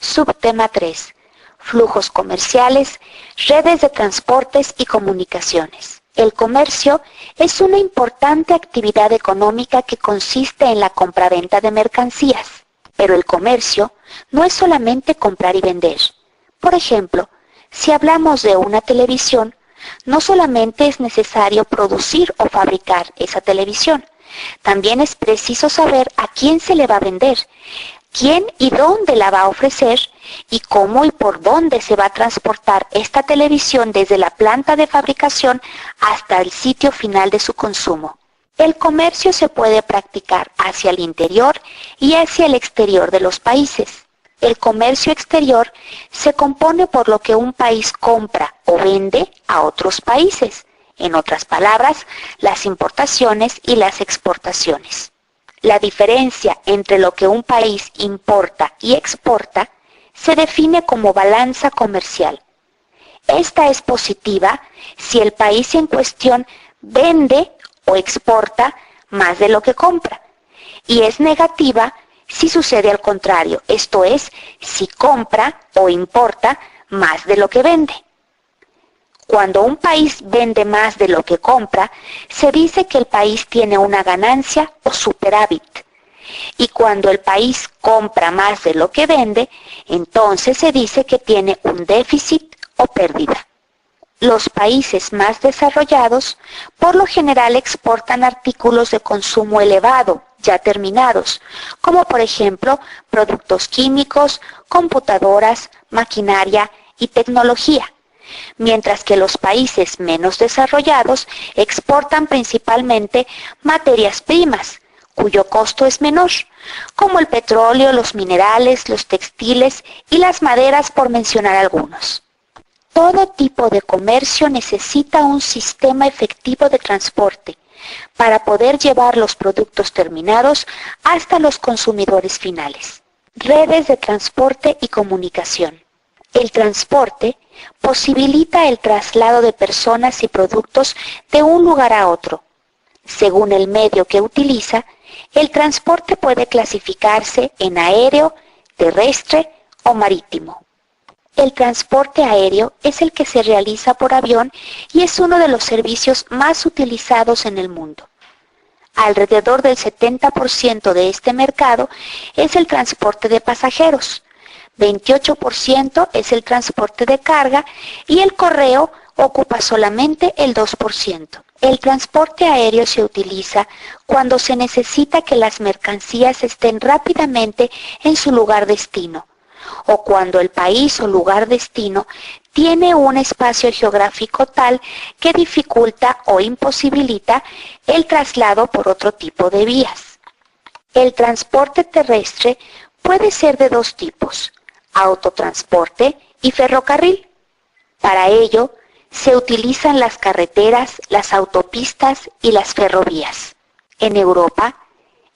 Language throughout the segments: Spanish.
Subtema 3. Flujos comerciales, redes de transportes y comunicaciones. El comercio es una importante actividad económica que consiste en la compraventa de mercancías. Pero el comercio no es solamente comprar y vender. Por ejemplo, si hablamos de una televisión, no solamente es necesario producir o fabricar esa televisión, también es preciso saber a quién se le va a vender, quién y dónde la va a ofrecer y cómo y por dónde se va a transportar esta televisión desde la planta de fabricación hasta el sitio final de su consumo. El comercio se puede practicar hacia el interior y hacia el exterior de los países. El comercio exterior se compone por lo que un país compra o vende a otros países. En otras palabras, las importaciones y las exportaciones. La diferencia entre lo que un país importa y exporta se define como balanza comercial. Esta es positiva si el país en cuestión vende o exporta más de lo que compra, y es negativa si sucede al contrario, esto es, si compra o importa más de lo que vende. Cuando un país vende más de lo que compra, se dice que el país tiene una ganancia o superávit. Y cuando el país compra más de lo que vende, entonces se dice que tiene un déficit o pérdida. Los países más desarrollados por lo general exportan artículos de consumo elevado, ya terminados, como por ejemplo productos químicos, computadoras, maquinaria y tecnología. Mientras que los países menos desarrollados exportan principalmente materias primas, cuyo costo es menor, como el petróleo, los minerales, los textiles y las maderas, por mencionar algunos. Todo tipo de comercio necesita un sistema efectivo de transporte para poder llevar los productos terminados hasta los consumidores finales. Redes de transporte y comunicación. El transporte posibilita el traslado de personas y productos de un lugar a otro. Según el medio que utiliza, el transporte puede clasificarse en aéreo, terrestre o marítimo. El transporte aéreo es el que se realiza por avión y es uno de los servicios más utilizados en el mundo. Alrededor del 70% de este mercado es el transporte de pasajeros, 28% es el transporte de carga y el correo ocupa solamente el 2%. El transporte aéreo se utiliza cuando se necesita que las mercancías estén rápidamente en su lugar destino, o cuando el país o lugar destino tiene un espacio geográfico tal que dificulta o imposibilita el traslado por otro tipo de vías. El transporte terrestre puede ser de dos tipos: autotransporte y ferrocarril. Para ello, se utilizan las carreteras, las autopistas y las ferrovías. En Europa,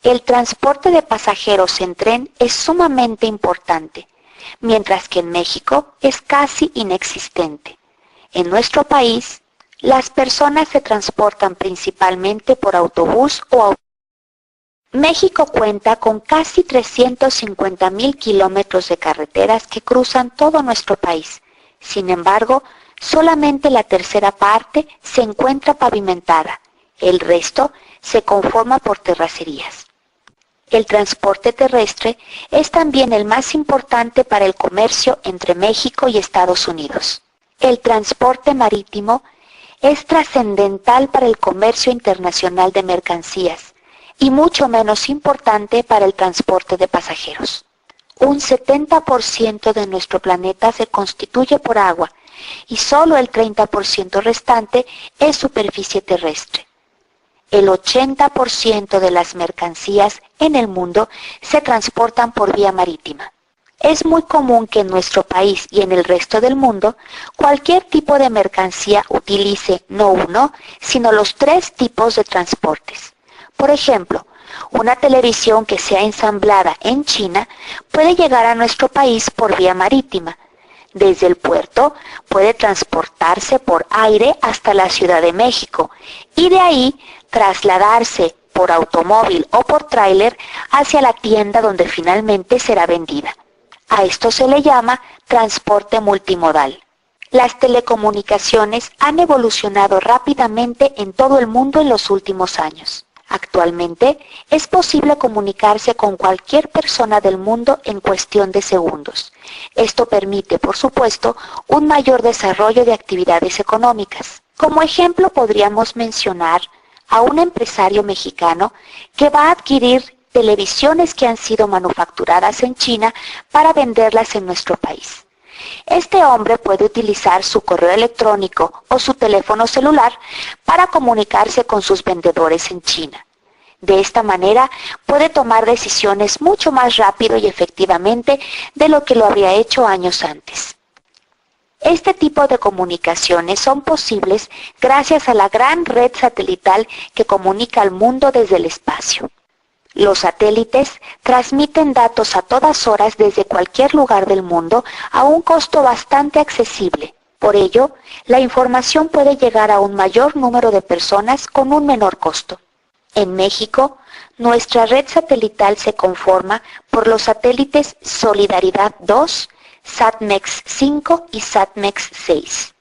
el transporte de pasajeros en tren es sumamente importante, mientras que en México es casi inexistente. En nuestro país, las personas se transportan principalmente por autobús o autobús. México cuenta con casi 350,000 kilómetros de carreteras que cruzan todo nuestro país. Sin embargo, solamente la tercera parte se encuentra pavimentada. El resto se conforma por terracerías. El transporte terrestre es también el más importante para el comercio entre México y Estados Unidos. El transporte marítimo es trascendental para el comercio internacional de mercancías y mucho menos importante para el transporte de pasajeros. Un 70% de nuestro planeta se constituye por agua y solo el 30% restante es superficie terrestre. El 80% de las mercancías en el mundo se transportan por vía marítima. Es muy común que en nuestro país y en el resto del mundo cualquier tipo de mercancía utilice no uno, sino los 3 tipos de transportes. Por ejemplo, una televisión que sea ensamblada en China puede llegar a nuestro país por vía marítima. Desde el puerto puede transportarse por aire hasta la Ciudad de México y de ahí trasladarse por automóvil o por tráiler hacia la tienda donde finalmente será vendida. A esto se le llama transporte multimodal. Las telecomunicaciones han evolucionado rápidamente en todo el mundo en los últimos años. Actualmente es posible comunicarse con cualquier persona del mundo en cuestión de segundos. Esto permite, por supuesto, un mayor desarrollo de actividades económicas. Como ejemplo podríamos mencionar a un empresario mexicano que va a adquirir televisiones que han sido manufacturadas en China para venderlas en nuestro país. Este hombre puede utilizar su correo electrónico o su teléfono celular para comunicarse con sus vendedores en China. De esta manera puede tomar decisiones mucho más rápido y efectivamente de lo que lo habría hecho años antes. Este tipo de comunicaciones son posibles gracias a la gran red satelital que comunica al mundo desde el espacio. Los satélites transmiten datos a todas horas desde cualquier lugar del mundo a un costo bastante accesible. Por ello, la información puede llegar a un mayor número de personas con un menor costo. En México, nuestra red satelital se conforma por los satélites Solidaridad 2, SatMex 5 y SatMex 6.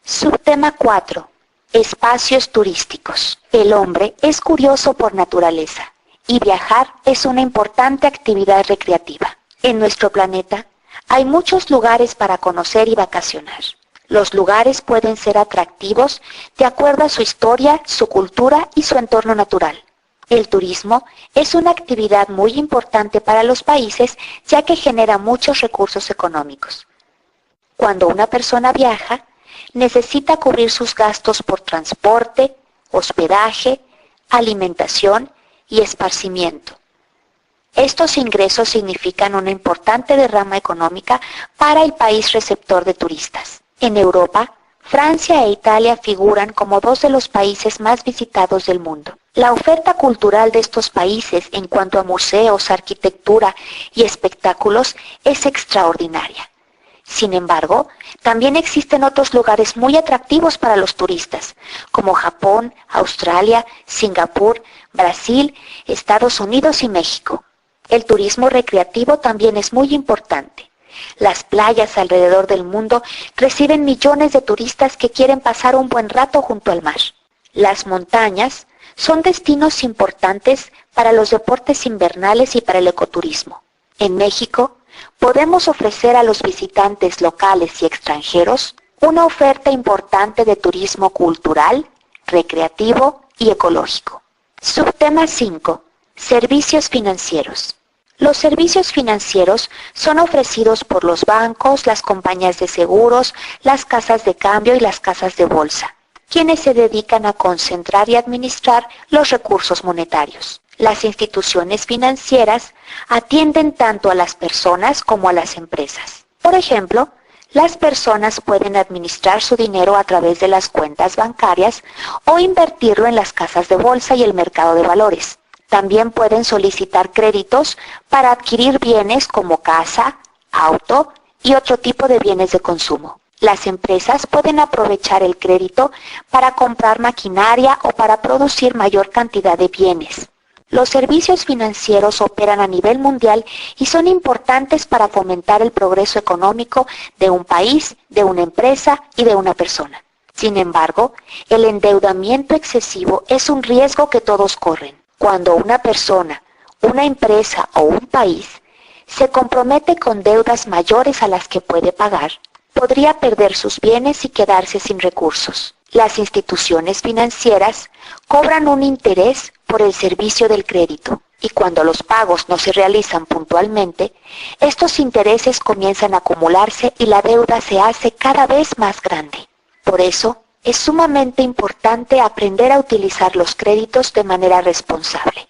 Subtema 4. Espacios turísticos. El hombre es curioso por naturaleza y viajar es una importante actividad recreativa. En nuestro planeta hay muchos lugares para conocer y vacacionar. Los lugares pueden ser atractivos de acuerdo a su historia, su cultura y su entorno natural. El turismo es una actividad muy importante para los países ya que genera muchos recursos económicos. Cuando una persona viaja, necesita cubrir sus gastos por transporte, hospedaje, alimentación y esparcimiento. Estos ingresos significan una importante derrama económica para el país receptor de turistas. En Europa, Francia e Italia figuran como dos de los países más visitados del mundo. La oferta cultural de estos países en cuanto a museos, arquitectura y espectáculos es extraordinaria. Sin embargo, también existen otros lugares muy atractivos para los turistas, como Japón, Australia, Singapur, Brasil, Estados Unidos y México. El turismo recreativo también es muy importante. Las playas alrededor del mundo reciben millones de turistas que quieren pasar un buen rato junto al mar. Las montañas son destinos importantes para los deportes invernales y para el ecoturismo. En México, podemos ofrecer a los visitantes locales y extranjeros una oferta importante de turismo cultural, recreativo y ecológico. Subtema 5. Servicios financieros. Los servicios financieros son ofrecidos por los bancos, las compañías de seguros, las casas de cambio y las casas de bolsa, quienes se dedican a concentrar y administrar los recursos monetarios. Las instituciones financieras atienden tanto a las personas como a las empresas. Por ejemplo, las personas pueden administrar su dinero a través de las cuentas bancarias o invertirlo en las casas de bolsa y el mercado de valores. También pueden solicitar créditos para adquirir bienes como casa, auto y otro tipo de bienes de consumo. Las empresas pueden aprovechar el crédito para comprar maquinaria o para producir mayor cantidad de bienes. Los servicios financieros operan a nivel mundial y son importantes para fomentar el progreso económico de un país, de una empresa y de una persona. Sin embargo, el endeudamiento excesivo es un riesgo que todos corren. Cuando una persona, una empresa o un país se compromete con deudas mayores a las que puede pagar, podría perder sus bienes y quedarse sin recursos. Las instituciones financieras cobran un interés por el servicio del crédito y cuando los pagos no se realizan puntualmente, estos intereses comienzan a acumularse y la deuda se hace cada vez más grande. Por eso, es sumamente importante aprender a utilizar los créditos de manera responsable.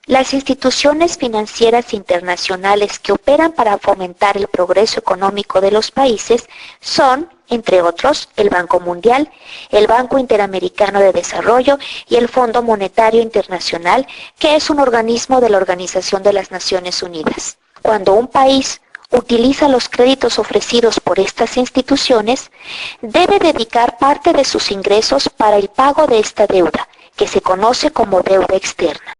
Las instituciones financieras internacionales que operan para fomentar el progreso económico de los países son, entre otros, el Banco Mundial, el Banco Interamericano de Desarrollo y el Fondo Monetario Internacional, que es un organismo de la Organización de las Naciones Unidas. Cuando un país utiliza los créditos ofrecidos por estas instituciones, debe dedicar parte de sus ingresos para el pago de esta deuda, que se conoce como deuda externa.